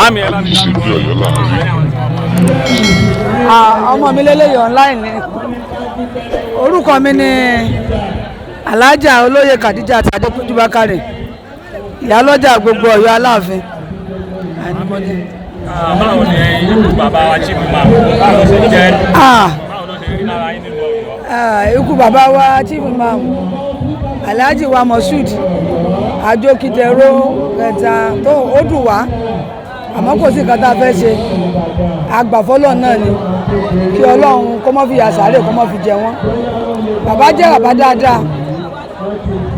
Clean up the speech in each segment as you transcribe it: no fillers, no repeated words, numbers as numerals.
Màámi ẹ bá mi àjíṣe bí Ọ̀yọ́ láàárín. Ọmọ mi lélẹ́yìí online ni orúkọ mi ni Alhaja Olóyè Khadijat Adépéjú Bákàrè ìyálọ́jà gbogbo Ọ̀yọ́ Aláàfin. Báwo ni ikú bàbá wa Chief Imam báwo ṣe jẹ́ báwo ló ṣe rí lára yín nínú Ọ̀yọ́? Ikú bàbá wa Chief Imam Alhaji wa Moshood Ajokitero kẹta tó ó dùn wá àmọ́ kò sí nǹkan tá a fẹ́ ṣe agbàfọ́lọ́ náà ni kí Ọlọ́run kó má fi yàsáré kó má fi jẹ wọ́n. Bàbá jẹ́ bàbá dáadáa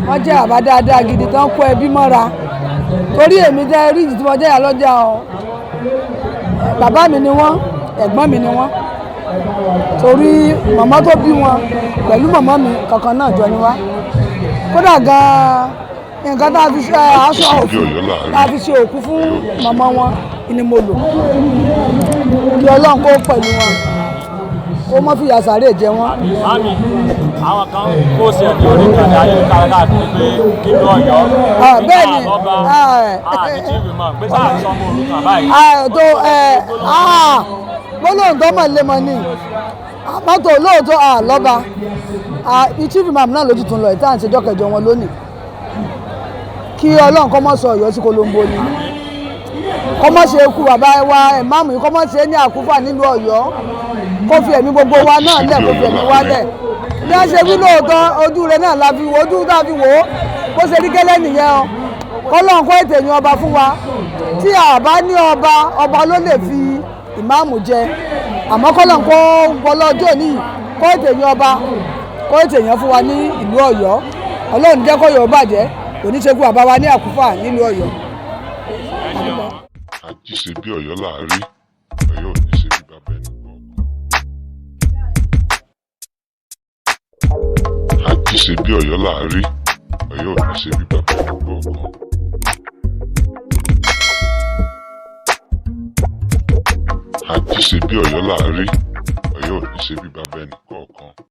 wọ́n jẹ́ bàbá dáadáa gidi tán kó ẹbí mọ́ra torí èmi jẹ́ rí ìdí tí wọ́n jẹ́ ìyálọ́jà o bàbá mi ni wọ́n ẹ̀gbọ́n mi ni wọ́n torí màmá tó bí wọn pẹ̀lú màmá mi kankan náà jọ ni wá kódà gan-an nǹkan tá a fi ṣe aṣọ òkú tá a fi ṣe òkú fún màmá wọn ni mo lò kí Ọlọ́run kó pẹ̀lú wọn kó má fi yàsáré jẹ wọn. Màámi àwọn kan kó sí ẹ̀mí orí ìkànnì ayélujára káàkiri pé kí ló Ọ̀yọ́ bẹ́ẹ̀ ni àti Chief Imam pé sáà ń sọmọ orúkọ báyìí. gbólóhùn tó mọ̀ lé mọ́ ni mọ́tò lóòótọ́ lọ́ba Chief Imam náà lójú tún lọ ìta à ń ṣèjọ́ kẹjọ wọn lónìí kí Ọlọ́run kó má sọ Ọ̀yọ́ sí kolombo ni kó má ṣe kú bàbá wa ìmáàmù yìí kó má ṣe ní àkúfà nílùú Ọ̀yọ́ kó fi ẹ̀mí gbogbo wa náà lẹ̀ kó fi ẹ̀mí wa lẹ̀ bí wọ́n ṣe wí lóòótọ́ ojú rẹ̀ náà la fi wò ojú tá a fi wò ó bó ṣe rí gẹ́lẹ́ nìyẹn o kọ́lọ́n kó ètè yan ọba fún wa tí a bá ní ọba ló lè fi ìmáàmù jẹ àmọ́ kọ́lọ́n kó wọlọ́jọ́ ní kó ètè yan ọba kó ètè yan fún wa ní ìlú Ọ̀yọ́ Ọlọ́run jẹ́ kó Ọ̀yọ́ bàjẹ́ kò ní ṣe kú bàbá wa ní àkúfà nílùú Ọ̀yọ́. àjíṣe bí Ọ̀yọ́ láàárín Ọ̀yọ́ ò ní ṣe bí bàbá ẹni kọ̀ọ̀kan. àjíṣe bí Ọ̀yọ́ láàárín Ọ̀yọ́ ò ní ṣe bí bàbá ẹni kọ̀ọ̀kan. àjíṣe bí Ọ̀yọ́ láàárín Ọ̀yọ́ ò ní ṣe bí bàbá ẹni kọ̀ọ̀kan.